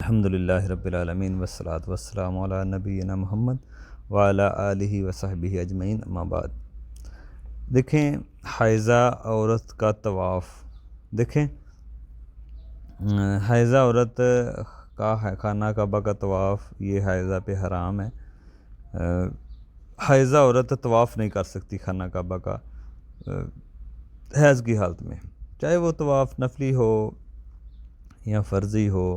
الحمدللہ رب العالمین والصلاة والسلام علی نبینا محمد وعلی آلہ وصحبہ اجمعین، اما بعد۔ دیکھیں حائضہ عورت کا طواف، دیکھیں حائضہ عورت کا خانہ کعبہ کا طواف یہ حائضہ پہ حرام ہے۔ حائضہ عورت طواف نہیں کر سکتی خانہ کعبہ کا حیض کی حالت میں، چاہے وہ طواف نفلی ہو یا فرضی ہو۔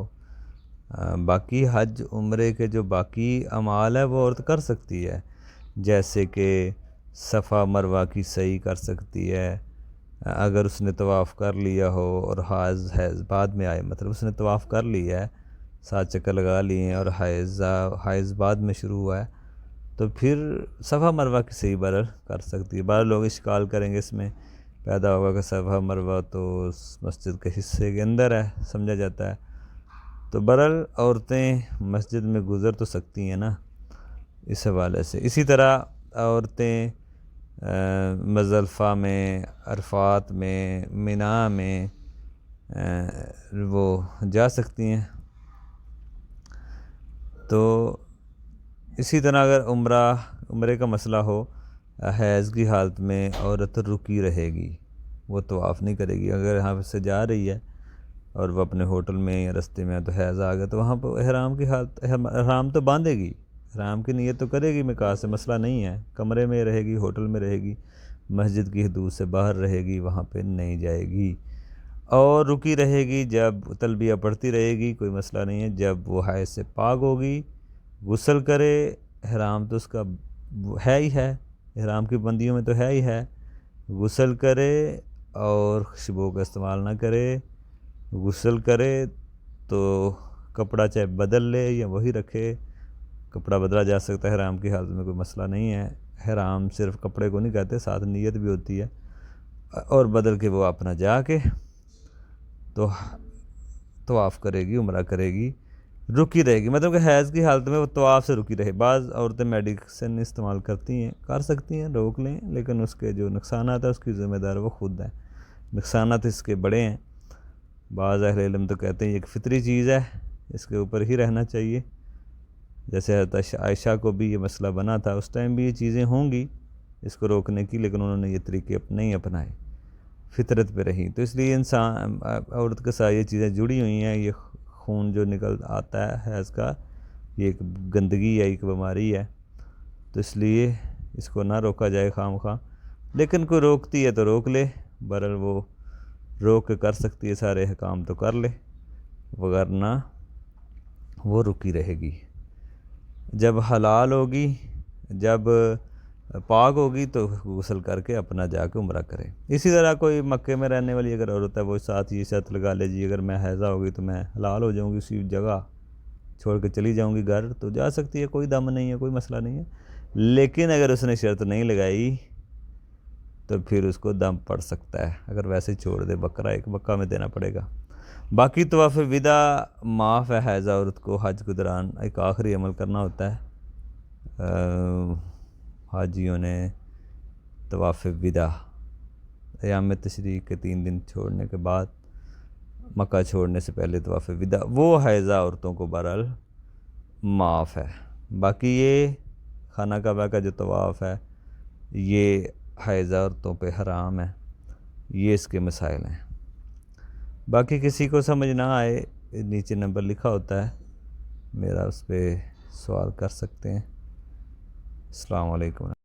باقی حج عمرے کے جو باقی اعمال ہے وہ عورت کر سکتی ہے، جیسے کہ صفا مروہ کی سعی کر سکتی ہے اگر اس نے طواف کر لیا ہو اور حیض بعد میں آئے، مطلب اس نے طواف کر لیا ہے، 7 چکر لگا لیے ہیں اور حیض بعد میں شروع ہوا ہے تو پھر صفا مروہ کی سعی برر کر سکتی ہے۔ بعض لوگ اشکال کریں گے، اس میں پیدا ہوگا کہ صفا مروہ تو مسجد کے حصے کے اندر ہے سمجھا جاتا ہے، تو برحال عورتیں مسجد میں گزر تو سکتی ہیں نا اس حوالے سے۔ اسی طرح عورتیں مزدلفہ میں، عرفات میں، منی میں وہ جا سکتی ہیں۔ تو اسی طرح اگر عمرے کا مسئلہ ہو، حیض کی حالت میں عورت رکی رہے گی، وہ طواف نہیں کرے گی۔ اگر یہاں سے جا رہی ہے اور وہ اپنے ہوٹل میں یا رستے میں تو حیض آ گیا تو وہاں پہ احرام تو باندھے گی، احرام کی نیت تو کرے گی، میقات سے مسئلہ نہیں ہے، کمرے میں رہے گی، ہوٹل میں رہے گی، مسجد کی حدود سے باہر رہے گی، وہاں پہ نہیں جائے گی اور رکی رہے گی۔ جب تلبیہ پڑھتی رہے گی کوئی مسئلہ نہیں ہے، جب وہ حیض سے پاک ہوگی غسل کرے، احرام تو اس کا ہے ہی ہے، احرام کی بندیوں میں تو ہے ہی ہے، غسل کرے اور خوشبو کا استعمال نہ کرے، غسل کرے تو کپڑا چاہے بدل لے یا وہی رکھے، کپڑا بدلا جا سکتا ہے، احرام کی حالت میں کوئی مسئلہ نہیں ہے۔ احرام صرف کپڑے کو نہیں کہتے، ساتھ نیت بھی ہوتی ہے، اور بدل کے وہ اپنا جا کے تو طواف کرے گی، عمرہ کرے گی، رکی رہے گی، مطلب کہ حیض کی حالت میں وہ طواف سے رکی رہے۔ بعض عورتیں میڈیسن استعمال کرتی ہیں، کر سکتی ہیں، روک لیں، لیکن اس کے جو نقصانات ہیں اس کی ذمہ دار وہ خود ہیں، نقصانات اس کے بڑے ہیں۔ بعض اہل علم تو کہتے ہیں یہ ایک فطری چیز ہے، اس کے اوپر ہی رہنا چاہیے، جیسے حضرت عائشہ کو بھی یہ مسئلہ بنا تھا، اس ٹائم بھی یہ چیزیں ہوں گی اس کو روکنے کی، لیکن انہوں نے یہ طریقے نہیں اپنائے، فطرت پہ رہی۔ تو اس لیے عورت کے ساتھ یہ چیزیں جڑی ہوئی ہیں، یہ خون جو نکل آتا ہے حیض کا، یہ ایک گندگی ہے، ایک بیماری ہے، تو اس لیے اس کو نہ روکا جائے خواہ مخواہ، لیکن کوئی روکتی ہے تو روک لے، برحال وہ روک کے کر سکتی ہے، سارے احکام تو کر لے، وگرنہ وہ رکی رہے گی۔ جب حلال ہوگی، جب پاک ہوگی تو غسل کر کے اپنا جا کے عمرہ کرے۔ اسی طرح کوئی مکے میں رہنے والی اگر عورت ہے، وہ ساتھ یہ شرط لگا لے جی اگر میں حیضہ ہوگی تو میں حلال ہو جاؤں گی، اسی جگہ چھوڑ کے چلی جاؤں گی گھر، تو جا سکتی ہے، کوئی دم نہیں ہے، کوئی مسئلہ نہیں ہے۔ لیکن اگر اس نے شرط نہیں لگائی تو پھر اس کو دم پڑ سکتا ہے، اگر ویسے چھوڑ دے، بکرا ایک مکہ میں دینا پڑے گا۔ باقی طواف وداع معاف ہے، حائضہ عورت کو حج کے دوران ایک آخری عمل کرنا ہوتا ہے، حاجیوں نے طواف وداع ایام تشریق کے 3 دن چھوڑنے کے بعد، مکہ چھوڑنے سے پہلے طواف وداع، وہ حائضہ عورتوں کو بہرحال معاف ہے۔ باقی یہ خانہ کعبہ کا جو طواف ہے یہ حائضہ عورتوں پہ حرام ہے، یہ اس کے مسائل ہیں۔ باقی کسی کو سمجھ نہ آئے، نیچے نمبر لکھا ہوتا ہے میرا، اس پہ سوال کر سکتے ہیں۔ السلام علیکم۔